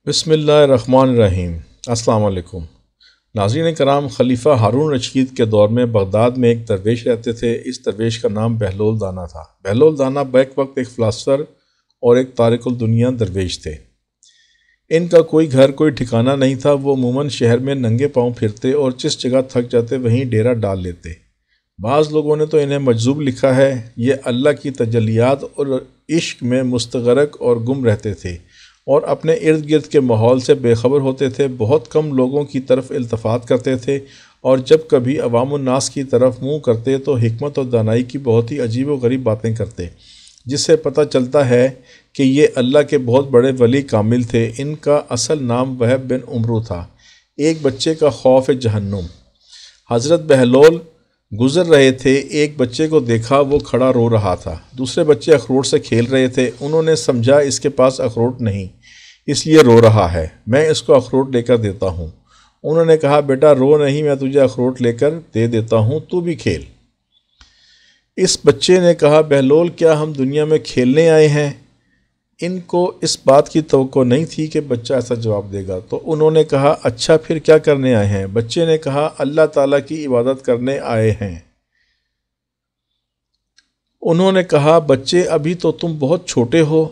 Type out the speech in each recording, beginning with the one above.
बिस्मिल्लाहिर्रहमानिर्रहीम। अस्सलाम वालेकुम नाज़रीन कराम। खलीफा हारून रशीद के दौर में बगदाद में एक दरवेश रहते थे। इस दरवेश का नाम बहलोल दाना था। बहलोल दाना बैक वक्त एक फ़िलासफ़र और एक तारिकुल दुनिया दरवेश थे। इनका कोई घर कोई ठिकाना नहीं था। वो अमूमन शहर में नंगे पाँव फिरते और जिस जगह थक जाते वहीं डेरा डाल लेते। बाज़ लोगों ने तो इन्हें मजज़ूब लिखा है। ये अल्लाह की तजल्लियात और इश्क में मुस्तग़रक़ और गुम रहते थे और अपने इर्द गिर्द के माहौल से बेखबर होते थे। बहुत कम लोगों की तरफ इल्तफ़ात करते थे और जब कभी अवामुन्नास की तरफ मुँह करते तो हिकमत और दानाई की बहुत ही अजीब व गरीब बातें करते, जिससे पता चलता है कि ये अल्लाह के बहुत बड़े वली कामिल थे। इनका असल नाम वहब बिन उमरू था। एक बच्चे का खौफ जहन्नुम। हज़रत बहलोल गुज़र रहे थे। एक बच्चे को देखा, वो खड़ा रो रहा था। दूसरे बच्चे अखरोट से खेल रहे थे। उन्होंने समझा इसके पास अखरोट नहीं, इसलिए रो रहा है, मैं इसको अखरोट लेकर देता हूँ। उन्होंने कहा, बेटा रो नहीं, मैं तुझे अखरोट लेकर दे देता हूँ, तू भी खेल। इस बच्चे ने कहा, बहलोल क्या हम दुनिया में खेलने आए हैं? इनको इस बात की तवक्को नहीं थी कि बच्चा ऐसा जवाब देगा, तो उन्होंने कहा, अच्छा फिर क्या करने आए हैं? बच्चे ने कहा, अल्लाह ताला की इबादत करने आए हैं। उन्होंने कहा, बच्चे अभी तो तुम बहुत छोटे हो,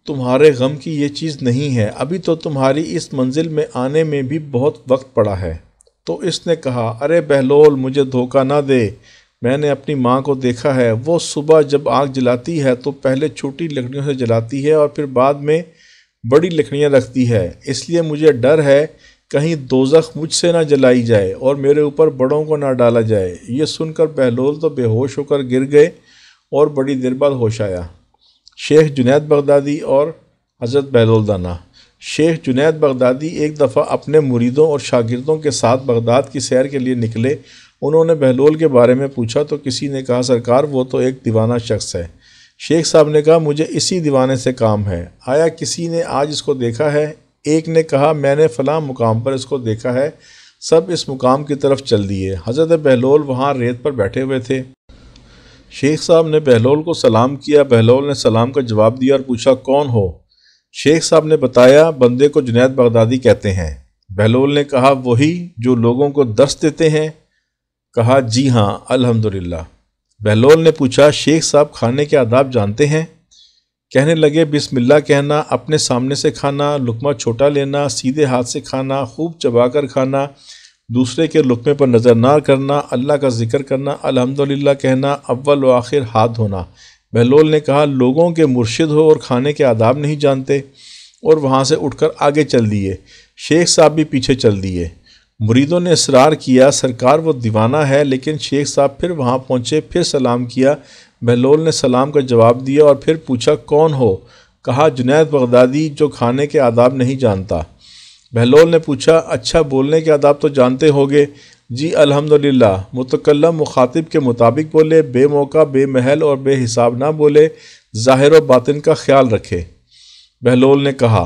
तुम्हारे गम की ये चीज़ नहीं है, अभी तो तुम्हारी इस मंजिल में आने में भी बहुत वक्त पड़ा है। तो इसने कहा, अरे बहलोल मुझे धोखा ना दे, मैंने अपनी माँ को देखा है। वो सुबह जब आग जलाती है तो पहले छोटी लकड़ियों से जलाती है और फिर बाद में बड़ी लकड़ियाँ रखती है। इसलिए मुझे डर है कहीं दोज़ख मुझसे ना जलाई जाए और मेरे ऊपर बड़ों को ना डाला जाए। ये सुनकर बहलोल तो बेहोश होकर गिर गए और बड़ी देर बाद होश आया। शेख जुनैद बगदादी और हज़रत बहलोल दाना। शेख जुनैद बगदादी एक दफ़ा अपने मुरीदों और शागिर्दों के साथ बगदाद की सैर के लिए निकले। उन्होंने बहलोल के बारे में पूछा तो किसी ने कहा, सरकार वो तो एक दीवाना शख्स है। शेख साहब ने कहा, मुझे इसी दीवाने से काम है। आया किसी ने आज इसको देखा है? एक ने कहा, मैंने फ़लाँ मुकाम पर इसको देखा है। सब इस मुकाम की तरफ चल दिए। हज़रत बहलोल वहाँ रेत पर बैठे हुए थे। शेख साहब ने बहलोल को सलाम किया। बहलोल ने सलाम का जवाब दिया और पूछा, कौन हो? शेख साहब ने बताया, बंदे को जुनैद बगदादी कहते हैं। बहलोल ने कहा, वही जो लोगों को दर्स देते हैं? कहा, जी हाँ अल्हम्दुलिल्लाह। बहलोल ने पूछा, शेख साहब खाने के आदाब जानते हैं? कहने लगे, बिस्मिल्लाह कहना, अपने सामने से खाना, लुकमा छोटा लेना, सीधे हाथ से खाना, खूब चबाकर खाना, दूसरे के लुकमे पर नज़र ना करना, अल्लाह का जिक्र करना, अल्हम्दुलिल्लाह कहना, अव्वल व आखिर हाथ धोना। बहलोल ने कहा, लोगों के मुर्शिद हो और खाने के आदाब नहीं जानते? और वहाँ से उठकर आगे चल दिए। शेख साहब भी पीछे चल दिए। मुरीदों ने इसरार किया, सरकार वो दीवाना है, लेकिन शेख साहब फिर वहाँ पहुँचे, फिर सलाम किया। बहलोल ने सलाम का जवाब दिया और फिर पूछा, कौन हो? कहा, जुनैद बगदादी जो खाने के आदाब नहीं जानता। बहलोल ने पूछा, अच्छा बोलने के आदाब तो जानते होगे? जी अल्हम्दुलिल्लाह। मुतकल्लम मुखातिब के मुताबिक बोले, बेमौका बेमहल और बेहिसाब ना बोले, ज़ाहिर व बातिन का ख्याल रखे। बहलोल ने कहा,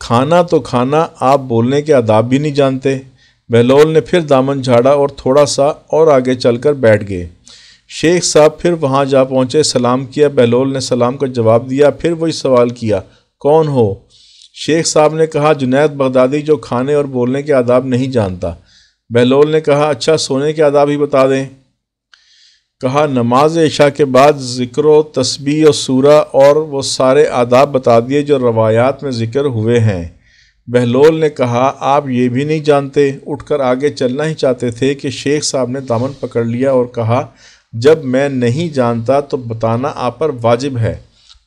खाना तो खाना, आप बोलने के आदाब भी नहीं जानते। बहलोल ने फिर दामन झाड़ा और थोड़ा सा और आगे चलकर बैठ गए। शेख साहब फिर वहाँ जा पहुँचे, सलाम किया। बहलोल ने सलाम का जवाब दिया। फिर वही सवाल किया, कौन हो? शेख साहब ने कहा, जुनैद बगदादी जो खाने और बोलने के आदाब नहीं जानता। बहलोल ने कहा, अच्छा सोने के आदाब ही बता दें। कहा, नमाज इशा के बाद ज़िक्र तस्बीह और सूरा और वो सारे आदाब बता दिए जो रवायात में ज़िक्र हुए हैं। बहलोल ने कहा, आप ये भी नहीं जानते? उठकर आगे चलना ही चाहते थे कि शेख साहब ने दामन पकड़ लिया और कहा, जब मैं नहीं जानता तो बताना आप पर वाजिब है।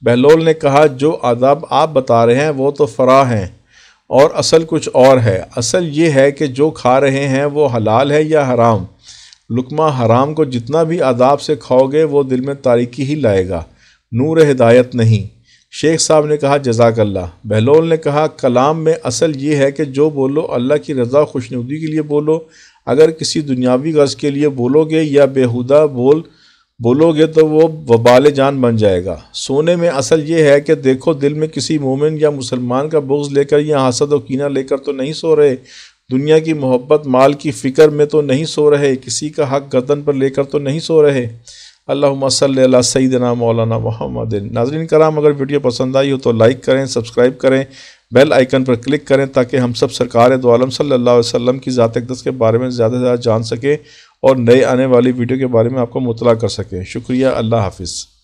बहलोल ने कहा, जो आदाब आप बता रहे हैं वो तो फ़रा हैं और असल कुछ और है। असल ये है कि जो खा रहे हैं वो हलाल है या हराम। लुकमा हराम को जितना भी आदाब से खाओगे वो दिल में तारीकी ही लाएगा, नूर हिदायत नहीं। शेख साहब ने कहा, जज़ाकल्लाह। बहलोल ने कहा, कलाम में असल ये है कि जो बोलो अल्लाह की रज़ा खुशनुदी के लिए बोलो। अगर किसी दुनियावी गर्ज़ के लिए बोलोगे या बेहुदा बोलोगे तो वो वबाल जान बन जाएगा। सोने में असल ये है कि देखो, दिल में किसी मोमिन या मुसलमान का बुग़्ज़ लेकर या हसद और कीना लेकर तो नहीं सो रहे, दुनिया की मोहब्बत माल की फ़िक्र में तो नहीं सो रहे, किसी का हक़ गर्दन पर लेकर तो नहीं सो रहे। अल्लाहुम्मा सल्ली अला सय्यिदिना मौलाना मुहम्मदिन। नाज़रीन कराम, अगर वीडियो पसंद आई हो तो लाइक करें, सब्सक्राइब करें, بیل آئیکن پر کلک کریں تاکہ ہم سب سرکار دو عالم صلی اللہ علیہ وسلم کی ذات اقدس کے بارے میں زیادہ سے زیادہ جان سکیں اور نئے آنے والی ویڈیو کے بارے میں آپ کو مطلع کر سکیں۔ شکریہ، اللہ حافظ۔